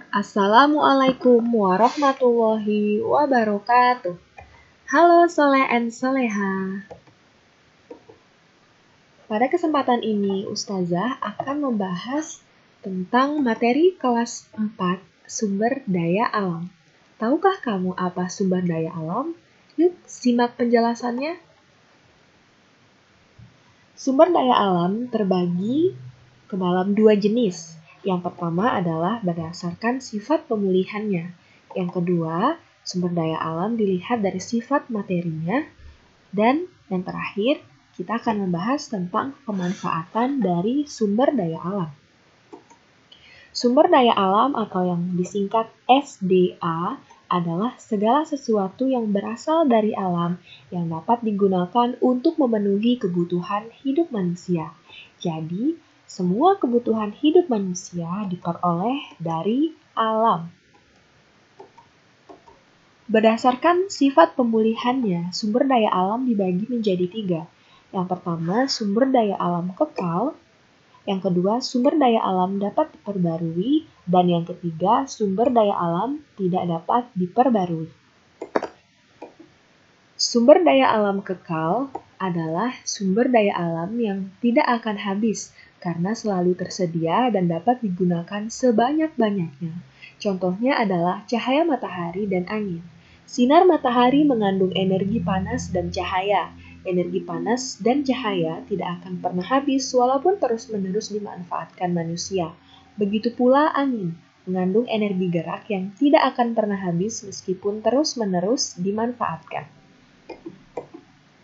Assalamualaikum warahmatullahi wabarakatuh. Halo Soleh and Soleha. Pada kesempatan ini, Ustazah akan membahas tentang materi kelas 4, sumber daya alam. Tahukah kamu apa sumber daya alam? Yuk, simak penjelasannya. Sumber daya alam terbagi ke dalam dua jenis. Yang pertama adalah berdasarkan sifat pemulihannya. Yang kedua, sumber daya alam dilihat dari sifat materinya. Dan yang terakhir, kita akan membahas tentang pemanfaatan dari sumber daya alam. Sumber daya alam atau yang disingkat SDA adalah segala sesuatu yang berasal dari alam yang dapat digunakan untuk memenuhi kebutuhan hidup manusia. Jadi, semua kebutuhan hidup manusia diperoleh dari alam. Berdasarkan sifat pemulihannya, sumber daya alam dibagi menjadi 3. Yang pertama, sumber daya alam kekal. Yang kedua, sumber daya alam dapat diperbarui. Dan yang ketiga, sumber daya alam tidak dapat diperbarui. Sumber daya alam kekal adalah sumber daya alam yang tidak akan habis karena selalu tersedia dan dapat digunakan sebanyak-banyaknya. Contohnya adalah cahaya matahari dan angin. Sinar matahari mengandung energi panas dan cahaya. Energi panas dan cahaya tidak akan pernah habis walaupun terus-menerus dimanfaatkan manusia. Begitu pula angin mengandung energi gerak yang tidak akan pernah habis meskipun terus-menerus dimanfaatkan.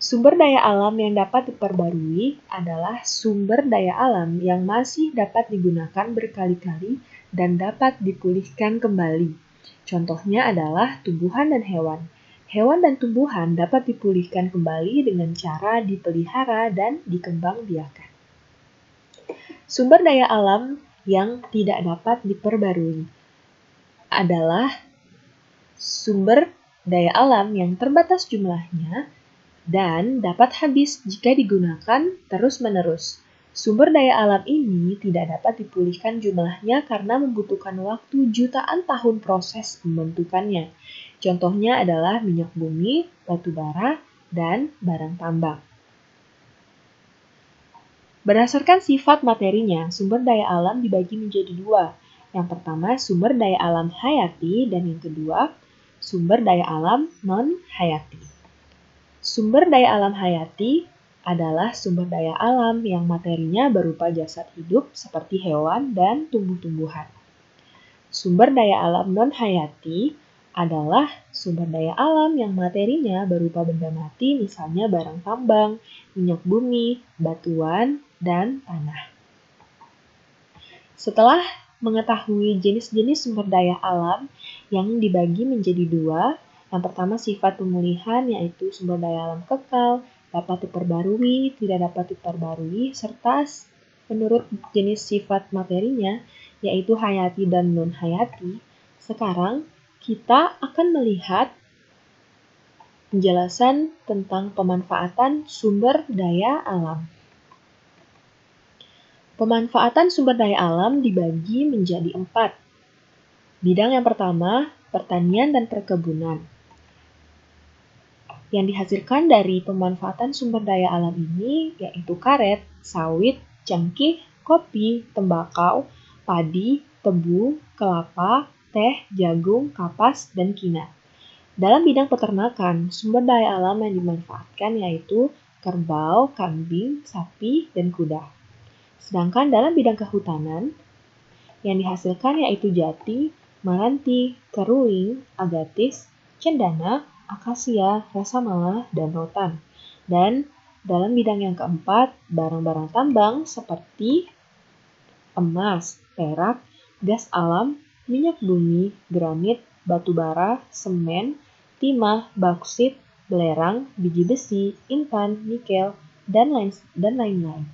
Sumber daya alam yang dapat diperbarui adalah sumber daya alam yang masih dapat digunakan berkali-kali dan dapat dipulihkan kembali. Contohnya adalah tumbuhan dan hewan. Hewan dan tumbuhan dapat dipulihkan kembali dengan cara dipelihara dan dikembangbiakan. Sumber daya alam yang tidak dapat diperbarui adalah sumber daya alam yang terbatas jumlahnya dan dapat habis jika digunakan terus-menerus. Sumber daya alam ini tidak dapat dipulihkan jumlahnya karena membutuhkan waktu jutaan tahun proses pembentukannya. Contohnya adalah minyak bumi, batu bara, dan barang tambang. Berdasarkan sifat materinya, sumber daya alam dibagi menjadi 2. Yang pertama, sumber daya alam hayati, dan yang kedua, sumber daya alam non-hayati. Sumber daya alam hayati adalah sumber daya alam yang materinya berupa jasad hidup seperti hewan dan tumbuh-tumbuhan. Sumber daya alam non-hayati adalah sumber daya alam yang materinya berupa benda mati, misalnya barang tambang, minyak bumi, batuan, dan tanah. Setelah mengetahui jenis-jenis sumber daya alam yang dibagi menjadi 2, yang pertama sifat pemulihan yaitu sumber daya alam kekal, dapat diperbarui, tidak dapat diperbarui, serta menurut jenis sifat materinya yaitu hayati dan non-hayati. Sekarang kita akan melihat penjelasan tentang pemanfaatan sumber daya alam. Pemanfaatan sumber daya alam dibagi menjadi 4. Bidang yang pertama, pertanian dan perkebunan. Yang dihasilkan dari pemanfaatan sumber daya alam ini yaitu karet, sawit, cengkeh, kopi, tembakau, padi, tebu, kelapa, teh, jagung, kapas, dan kina. Dalam bidang peternakan, sumber daya alam yang dimanfaatkan yaitu kerbau, kambing, sapi, dan kuda. Sedangkan dalam bidang kehutanan, yang dihasilkan yaitu jati, maranti, keruing, agatis, cendana, akasia, rasa malah, dan rotan. Dan dalam bidang yang keempat, barang-barang tambang seperti emas, perak, gas alam, minyak bumi, granit, batu bara, semen, timah, bauksit, belerang, biji besi, intan, nikel, dan lain-lain.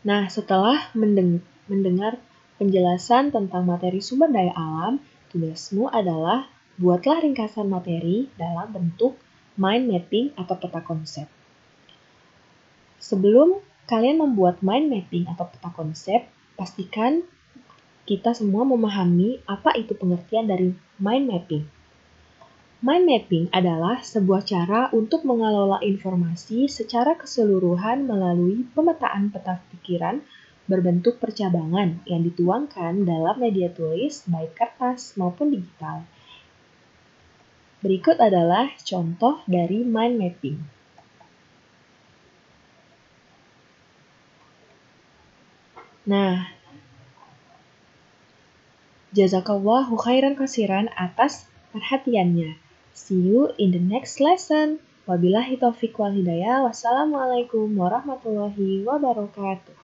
Nah, setelah mendengar penjelasan tentang materi sumber daya alam, tugasmu adalah buatlah ringkasan materi dalam bentuk mind mapping atau peta konsep. Sebelum kalian membuat mind mapping atau peta konsep, pastikan kita semua memahami apa itu pengertian dari mind mapping. Mind mapping adalah sebuah cara untuk mengelola informasi secara keseluruhan melalui pemetaan peta pikiran berbentuk percabangan yang dituangkan dalam media tulis baik kertas maupun digital. Berikut adalah contoh dari mind mapping. Nah, jazakallahu khairan katsiran atas perhatiannya. See you in the next lesson. Wabillahi taufiq wal hidayah. Wassalamualaikum warahmatullahi wabarakatuh.